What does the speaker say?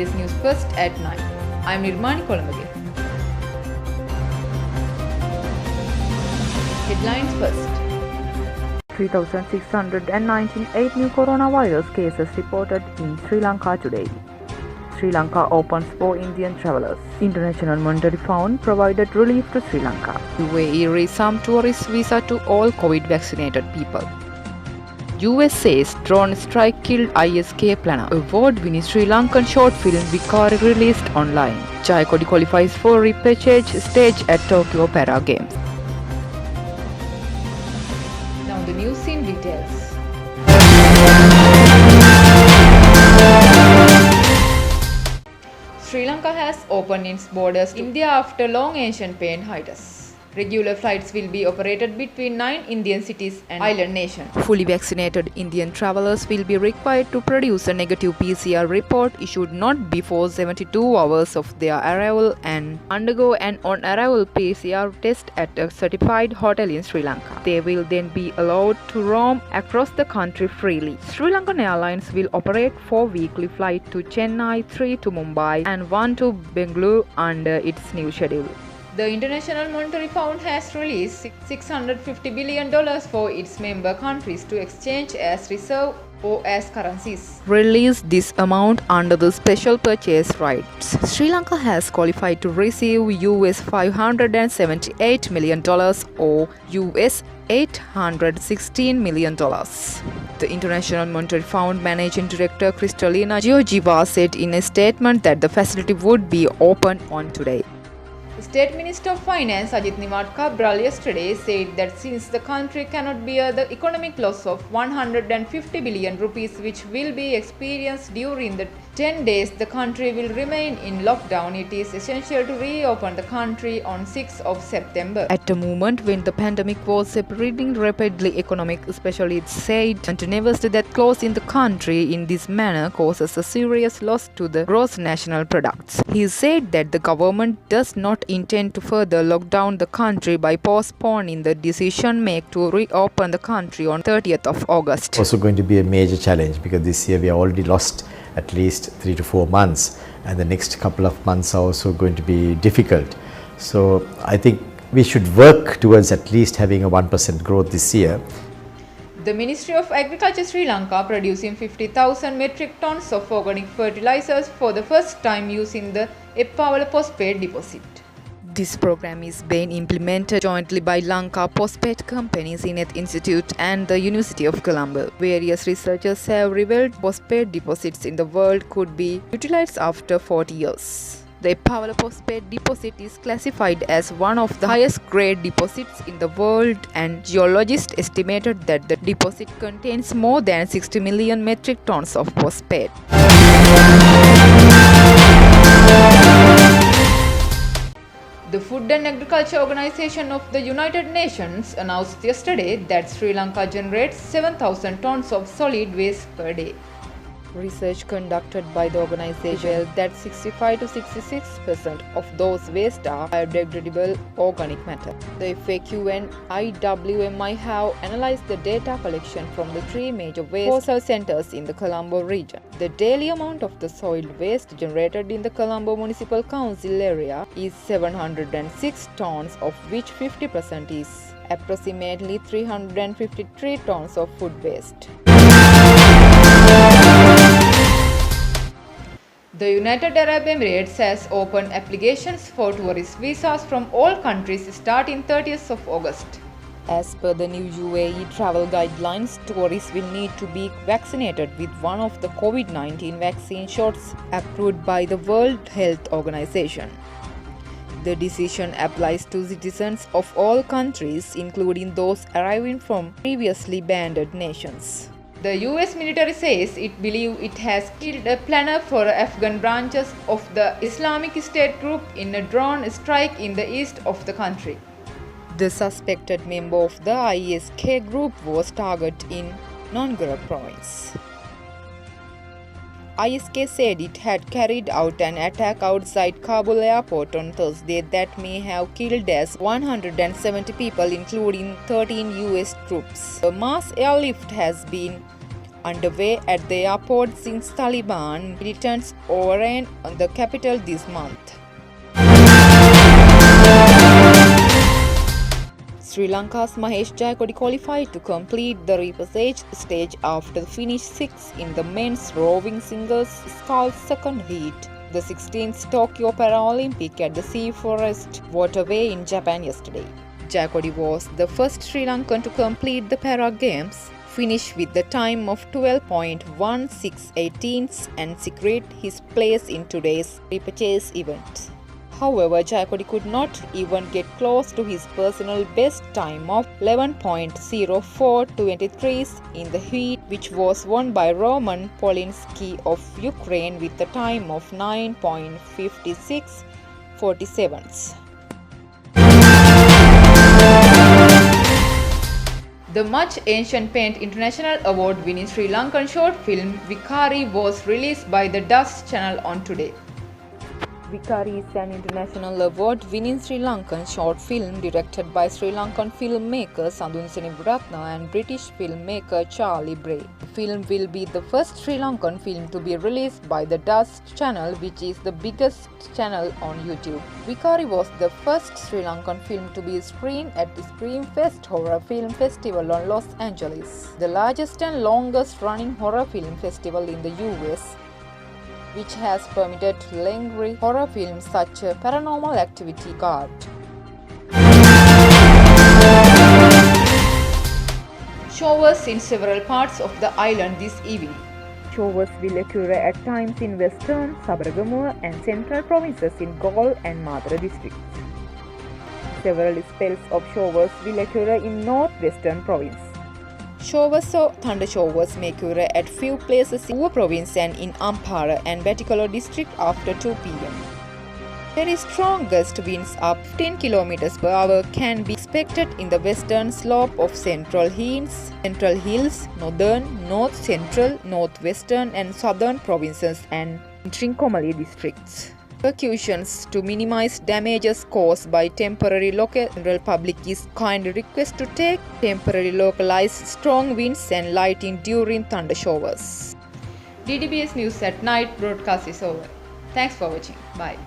DDBS News First at 9. I am Nirmani Kolambage. Headlines first. 3,698 new coronavirus cases reported in Sri Lanka today. Sri Lanka opens for Indian travellers. International Monetary Fund provided relief to Sri Lanka. UAE resumed tourist visa to all COVID vaccinated people. US says drone strike killed ISK planner. Award-winning Sri Lankan short film Vikari released online. Jai Kodi qualifies for repechage stage at Tokyo Para Games. Now the news in details. Sri Lanka has opened its borders to India after long ancient pain hiatus. Regular flights will be operated between 9 Indian cities and island nations. Fully vaccinated Indian travellers will be required to produce a negative PCR report issued not before 72 hours of their arrival and undergo an on-arrival PCR test at a certified hotel in Sri Lanka. They will then be allowed to roam across the country freely. Sri Lankan Airlines will operate 4 weekly flights to Chennai, 3 to Mumbai and 1 to Bengaluru under its new schedule. The International Monetary Fund has released $650 billion for its member countries to exchange as reserve or as currencies. Release this amount under the special purchase rights. Sri Lanka has qualified to receive US $578 million or US $816 million. The International Monetary Fund Managing Director Kristalina Georgieva said in a statement that the facility would be opened on today. State Minister of Finance Ajit Nimad Cabral yesterday said that since the country cannot bear the economic loss of 150 billion rupees which will be experienced during the 10 days the country will remain in lockdown, it is essential to reopen the country on 6th of September. At a moment when the pandemic was spreading rapidly, economic specialists said continuous that close in the country in this manner causes a serious loss to the gross national products. He said that the government does not intend to further lock down the country by postponing the decision made to reopen the country on 30th of August. Also going to be a major challenge because this year we have already lost at least 3 to 4 months and the next couple of months are also going to be difficult. So I think we should work towards at least having a 1% growth this year. The Ministry of Agriculture Sri Lanka producing 50,000 metric tons of organic fertilizers for the first time using the Eppavala postpaid deposit. This program is being implemented jointly by Lanka Postpaid Companies Inet Institute and the University of Colombo. Various researchers have revealed postpaid deposits in the world could be utilized after 40 years. The Eppavala postpaid deposit is classified as one of the highest grade deposits in the world and geologists estimated that the deposit contains more than 60 million metric tons of postpaid. The Food and Agriculture Organization of the United Nations announced yesterday that Sri Lanka generates 7,000 tons of solid waste per day. Research conducted by the organization revealed that 65 to 66% of those waste are biodegradable organic matter. The FAQ and IWMI have analyzed the data collection from the 3 major waste disposal centers in the Colombo region. The daily amount of the soil waste generated in the Colombo Municipal Council area is 706 tons, of which 50% is approximately 353 tons of food waste. The United Arab Emirates has opened applications for tourist visas from all countries starting 30th of August. As per the new UAE travel guidelines, tourists will need to be vaccinated with one of the COVID-19 vaccine shots approved by the World Health Organization. The decision applies to citizens of all countries, including those arriving from previously banned nations. The US military says it believes it has killed a planner for Afghan branches of the Islamic State group in a drone strike in the east of the country. The suspected member of the ISK group was targeted in Nongara province. ISK said it had carried out an attack outside Kabul airport on Thursday that may have killed as 170 people, including 13 US troops. A mass airlift has been underway at the airport since Taliban militants overran the capital this month. Sri Lanka's Mahesh Jayakodi qualified to complete the repechage stage after finish 6th in the men's rowing singles sculls second heat. The 16th Tokyo Paralympic at the Sea Forest Waterway in Japan yesterday. Jayakodi was the first Sri Lankan to complete the Para Games, finish with the time of 12.1618 and secure his place in today's repechage event. However, Jayakodi could not even get close to his personal best time of 11.0423 in the heat, which was won by Roman Polinsky of Ukraine with a time of 9.5647. The much ancient paint international award winning Sri Lankan short film Vikari was released by the Dust channel on today. Vikari is an international award-winning Sri Lankan short film directed by Sri Lankan filmmaker Sandun Seniviratna and British filmmaker Charlie Bray. The film will be the first Sri Lankan film to be released by the Dust channel, which is the biggest channel on YouTube. Vikari was the first Sri Lankan film to be screened at the Screamfest Horror Film Festival on Los Angeles, the largest and longest-running horror film festival in the US, which has permitted lengthy horror films such as Paranormal Activity Guard. Showers in several parts of the island this evening. Showers will occur at times in western, Sabaragamuwa and central provinces in Galle and Madura districts. Several spells of showers will occur in northwestern province. Showers or thunder showers may occur at few places in Uva province and in Ampara and Batikolo district after 2 p.m. Very strong gust winds up 10 km per hour can be expected in the western slope of Central Hills, northern, north central, northwestern and southern provinces and Trincomalee districts. Precautions to minimize damages caused by temporary local general public is kindly request to take temporary localized strong winds and lighting during thunder showers. DDBS News at Night broadcast is over. Thanks for watching. Bye.